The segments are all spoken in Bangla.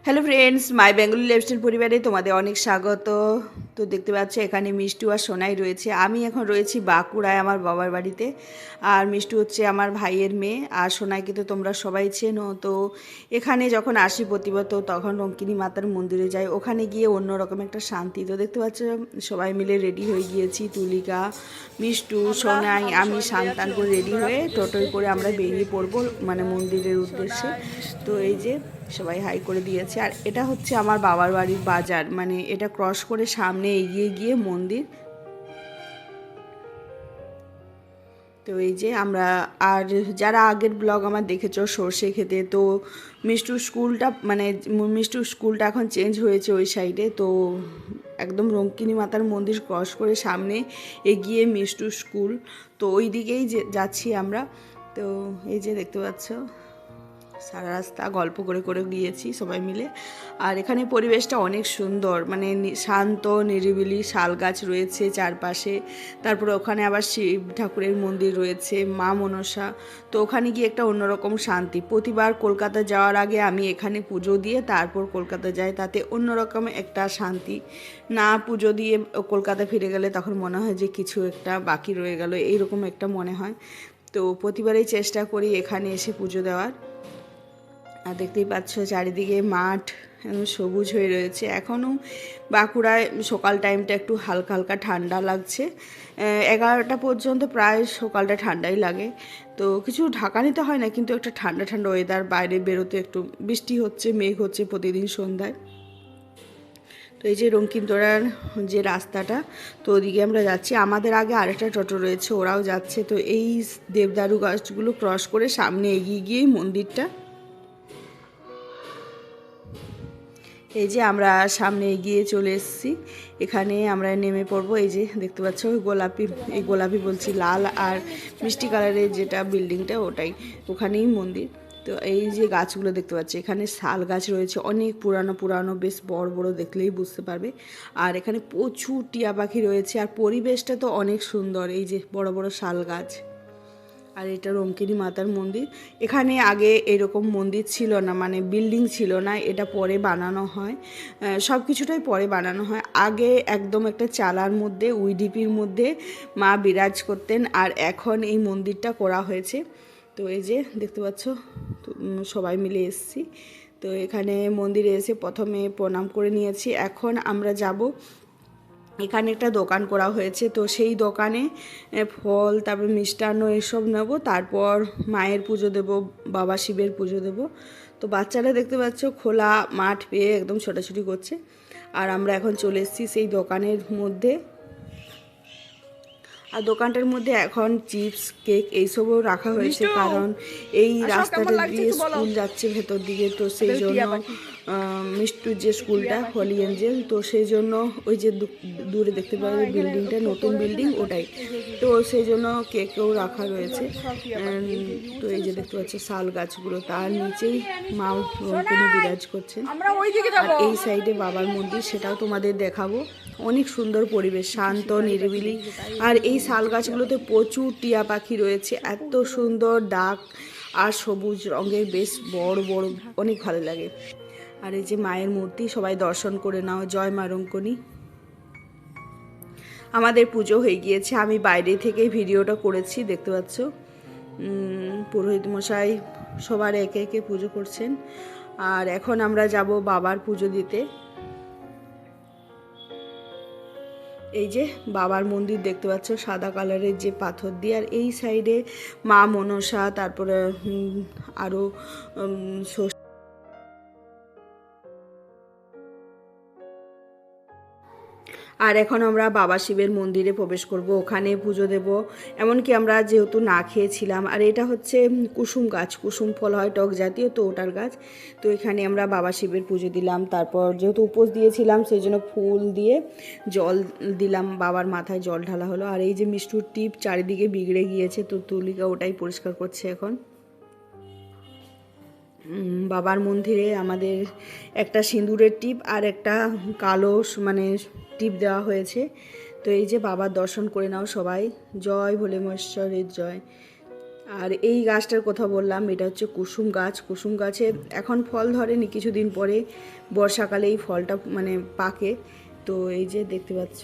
হ্যালো ফ্রেন্ডস, মাই বেঙ্গলি লাইফস্টাইল পরিবারে তোমাদের অনেক স্বাগত। তো দেখতে পাচ্ছ এখানে মিষ্টু আর সোনাই রয়েছে। আমি এখন রয়েছি বাঁকুড়ায় আমার বাবার বাড়িতে। আর মিষ্টু হচ্ছে আমার ভাইয়ের মেয়ে, আর সোনাইকে তো তোমরা সবাই চেনো। তো এখানে যখন আসি প্রতিবার তো তখন রঙ্কিনী মাতার মন্দিরে যাই, ওখানে গিয়ে অন্যরকম একটা শান্তি। তো দেখতে পাচ্ছ সবাই মিলে রেডি হয়ে গিয়েছি, তুলিকা, মিষ্টু, সোনাই, আমি সান্তান করে রেডি হয়ে টোটোয় করে আমরা বেরিয়ে পড়বো মানে মন্দিরের উদ্দেশ্যে। তো এই যে সবাই হাই করে দিয়েছে। আর এটা হচ্ছে আমার বাবার বাড়ির বাজার, মানে এটা ক্রস করে সামনে এগিয়ে গিয়ে মন্দির। তো এই যে আমরা, আর যারা আগের ব্লগ আমার দেখেছো সর্ষে খেতে, তো মিষ্টুর স্কুলটা মানে মিষ্টুর স্কুলটা এখন চেঞ্জ হয়েছে ওই সাইডে। তো একদম রঙ্কিনী মাতার মন্দির ক্রস করে সামনে এগিয়ে মিষ্টুর স্কুল, তো ওই দিকেই যাচ্ছি আমরা। তো এই যে দেখতে পাচ্ছ সারা রাস্তা গল্প করে করে গিয়েছি সবাই মিলে। আর এখানে পরিবেশটা অনেক সুন্দর, মানে শান্ত নিরিবিলি, শাল গাছ রয়েছে চারপাশে। তারপরে ওখানে আবার শিব ঠাকুরের মন্দির রয়েছে, মা মনসা। তো ওখানে গিয়ে একটা অন্যরকম শান্তি। প্রতিবার কলকাতা যাওয়ার আগে আমি এখানে পুজো দিয়ে তারপর কলকাতা যাই, তাতে অন্যরকম একটা শান্তি। না পুজো দিয়ে কলকাতা ফিরে গেলে তখন মনে হয় যে কিছু একটা বাকি রয়ে গেল, এইরকম একটা মনে হয়। তো প্রতিবারই চেষ্টা করি এখানে এসে পুজো দেওয়ার। আর দেখতেই পাচ্ছ চারিদিকে মাঠ সবুজ হয়ে রয়েছে। এখনও বাঁকুড়ায় সকাল টাইমটা একটু হালকা হালকা ঠান্ডা লাগছে। 11টা পর্যন্ত প্রায় সকালটা ঠান্ডাই লাগে। তো কিছু ঢাকা নিতে হয় না, কিন্তু একটা ঠান্ডা ঠান্ডা ওয়েদার, বাইরে বেরোতে একটু বৃষ্টি হচ্ছে, মেঘ হচ্ছে প্রতিদিন সন্ধ্যায়। তো এই যে রঙ্কিনতলার যে রাস্তাটা, তো ওদিকে আমরা যাচ্ছি। আমাদের আগে আরেকটা টোটো রয়েছে, ওরাও যাচ্ছে। তো এই দেবদারু গাছগুলো ক্রস করে সামনে এগিয়ে গিয়েই মন্দিরটা। এই যে আমরা সামনে এগিয়ে চলে এসেছি, এখানে আমরা নেমে পড়বো। এই যে দেখতে পাচ্ছ গোলাপি, এই গোলাপি বলছি লাল আর মিষ্টি কালারের যেটা বিল্ডিংটা ওটাই, ওখানেই মন্দির। তো এই যে গাছগুলো দেখতে পাচ্ছি, এখানে শাল গাছ রয়েছে অনেক পুরানো পুরানো, বেশ বড় বড়, দেখলেই বুঝতে পারবে। আর এখানে প্রচুর টিয়া পাখি রয়েছে, আর পরিবেশটা তো অনেক সুন্দর। এই যে বড় বড় শাল গাছ। আর এটা রঙ্কিনী মাতার মন্দির। এখানে আগে এরকম মন্দির ছিল না, মানে বিল্ডিং ছিল না, এটা পরে বানানো হয়। সব কিছুটাই পরে বানানো হয়। আগে একদম একটা চালার মধ্যে, উইডিপির মধ্যে মা বিরাজ করতেন, আর এখন এই মন্দিরটা করা হয়েছে। তো এই যে দেখতে পাচ্ছ সবাই মিলে এসেছি। তো এখানে মন্দিরে এসে প্রথমে প্রণাম করে নিয়েছি। এখন আমরা যাব, এখানে একটা দোকান করা হয়েছে, তো সেই দোকানে ফল তারপর মিষ্টান্ন এসব নেব, তারপর মায়ের পুজো দেব, বাবা শিবের পুজো দেব। তো বাচ্চারা দেখতে পাচ্ছ খোলা মাঠ পেয়ে একদম ছোটাছুটি করছে। আর আমরা এখন চলে এসেছি সেই দোকানের মধ্যে। আর দোকানটার মধ্যে এখন চিপস, কেক এইসবও রাখা হয়েছে, কারণ এই রাস্তাটা দিয়ে স্কুল যাচ্ছে ভেতর দিকে। তো সেই জন্য মিষ্টুর যে স্কুলটা হলি এঞ্জেল, তো সেই জন্য ওই যে দূরে দেখতে পাবে বিল্ডিংটা, নতুন বিল্ডিং ওটাই। তো সেই জন্য কেকেও রাখা রয়েছে। তো এই যে দেখতে পাচ্ছ শাল গাছগুলো, তার নিচেই মা রঙ্কিনী বিরাজ করছেন। আর এই সাইডে বাবার মন্দির, সেটাও তোমাদের দেখাবো। অনেক সুন্দর পরিবেশ, শান্ত নিরিবিলি। আর এই শাল গাছগুলোতে প্রচুর টিয়া পাখি রয়েছে, এত সুন্দর ডাক আর সবুজ রঙের, বেশ বড় বড়, অনেক ভালো লাগে। আর এই যে মায়ের মূর্তি, সবাই দর্শন করে নাও। জয় মা রঙ্কিনী। আমাদের পুজো হয়ে গিয়েছে, আমি বাইরে থেকেই ভিডিওটা করেছি, দেখতে পাচ্ছ পুরোহিত মশাই সবার একে একে পুজো করছেন। আর এখন আমরা যাব বাবার পুজো দিতে। এই যে বাবার মন্দির দেখতে পাচ্ছ সাদা কালারের যে পাথর দিয়ে, আর এই সাইডে মা মনসা, তারপরে আরও আর এখন আমরা বাবা শিবের মন্দিরে প্রবেশ করব, ওখানে পুজো দেব। এমনকি আমরা যেহেতু না খেয়েছিলাম, আর এটা হচ্ছে কুসুম গাছ, কুসুম ফল হয় টক জাতীয়, তো ওটার গাছ। তো এখানে আমরা বাবা শিবের পুজো দিলাম, তারপর যেহেতু উপোস দিয়েছিলাম সেই জন্য ফুল দিয়ে জল দিলাম, বাবার মাথায় জল ঢালা হলো। আর এই যে মিষ্টুর টিপ চারিদিকে বিগড়ে গিয়েছে, তো তুলিকা ওটাই পরিষ্কার করছে এখন। বাবার মন্দিরে আমাদের একটা সিঁদুরের টিপ আর একটা কালো মানে টিপ দেওয়া হয়েছে। তো এই যে বাবার দর্শন করে নাও সবাই। জয় ভোলে মহেশ্বরের জয়। আর এই গাছটার কথা বললাম, এটা হচ্ছে কুসুম গাছ। কুসুম গাছে এখন ফল ধরেনি, কিছুদিন পরে বর্ষাকালে এই ফলটা মানে পাকে। তো এই যে দেখতে পাচ্ছ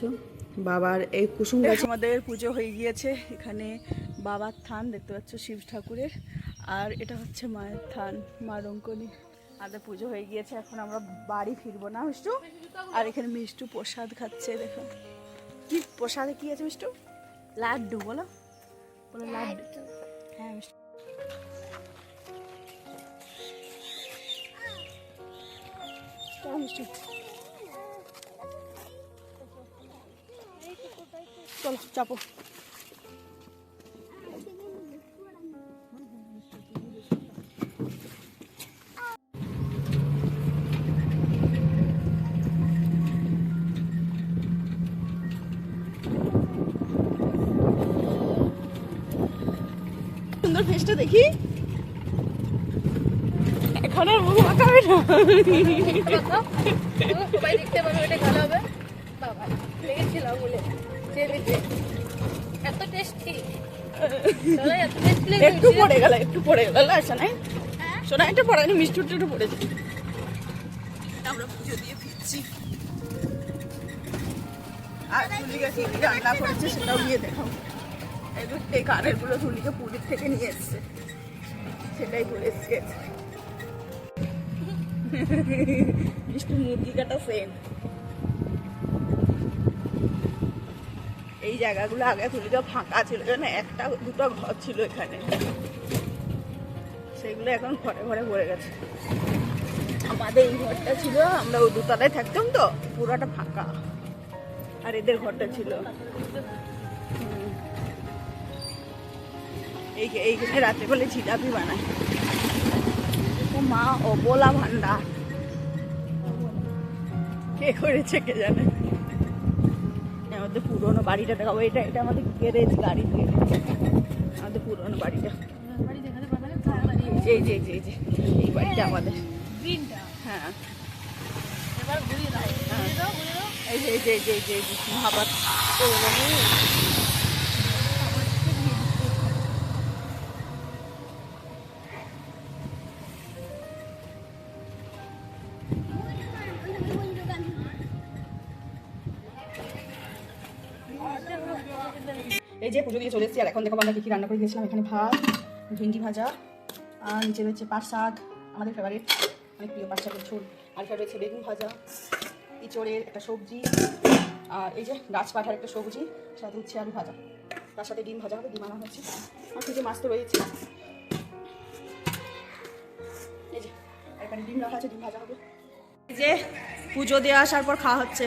বাবার এই কুসুম গাছ। আমাদের পুজো হয়ে গিয়েছে। এখানে বাবার থান দেখতে পাচ্ছ শিব ঠাকুরের, আর এটা হচ্ছে মায়ের থান মা রঙ্কনী। আমাদের পুজো হয়ে গিয়েছে, এখন আমরা বাড়ি ফিরবো না মিষ্টু। আর এখানে মিষ্টু প্রসাদ খাচ্ছে। দেখো কি প্রসাদে কি আছে মিষ্টু? লাড্ডু বলো, বলো লাড্ডু। হ্যাঁ মিষ্টু। মিষ্টু চলো চাপো। সুন্দর ফেসটা দেখি। এখন আর মুখ মাখাবে না, সবাই দেখতে পাবে, এটা ভালো হবে। বাবা লেগেছিল বলে এত টেস্টি, একটু পড়ে গেল, একটু পড়ে গেল। শোনাই শোনাই একটু পড়ে গেল, মিষ্টি একটু পড়েছে। আমরা পুজো দিয়ে ফিরছি, আর তুলিকে কি রান্না করেছে সেটাও নিয়ে দেখাও। এই কানের গুলো তুলিকে পুরীর থেকে নিয়ে এসছে, সেটাই করে এসছে। মিষ্টি মুরগি কাটা সেম। এই জায়গাগুলো আগে তুলিকে ফাঁকা ছিল, না একটা দুটো ঘর ছিল এখানে, সেগুলো এখন ঘরে ঘরে ভরে গেছে। আমাদের এই ঘরটা ছিল, আমরা ওই দুতলায় থাকতাম তো, পুরোটা ফাঁকা। আর এদের ঘরটা ছিল এইখানে রাতে বলে জিলাপি বানায়। ও মা, অবলা ভান্ডার কে করেছে কে জানে। আমাদের পুরোনো বাড়িটা দেখাবো, এটা এটা আমাদের গ্যারেজ, গাড়ির গ্যারেজ, আমাদের পুরোনো বাড়িটা। এই যে এই যে এই বাড়িটা আমাদের, হ্যাঁ এই যে এই যে এই যে মহাপাত। এই যে পুজো দিয়ে চলে এসেছি, আর এখন দেখো আমরা কি রান্না করে দিয়েছিলাম। এখানে ভাত, ভেন্ডি ভাজা, আর নিচে রয়েছে পাট শাক, আমাদের ফেভারিট, অনেক প্রিয় পাট শাকের ঝোল। আর এখানে রয়েছে বেগুন ভাজা, ইঁচড়ের একটা সবজি, আর এই যে গাছ পাঠার একটা সবজি, সাথে হচ্ছে আলু ভাজা, তার সাথে ডিম ভাজা হবে, ডিম আনা হচ্ছে। আর কিছু মাছ তো রয়েছে, এই যে এখানে ডিম রাখা আছে, ডিম ভাজা হবে। এই যে পুজো দিয়ে আসার পর খাওয়া হচ্ছে।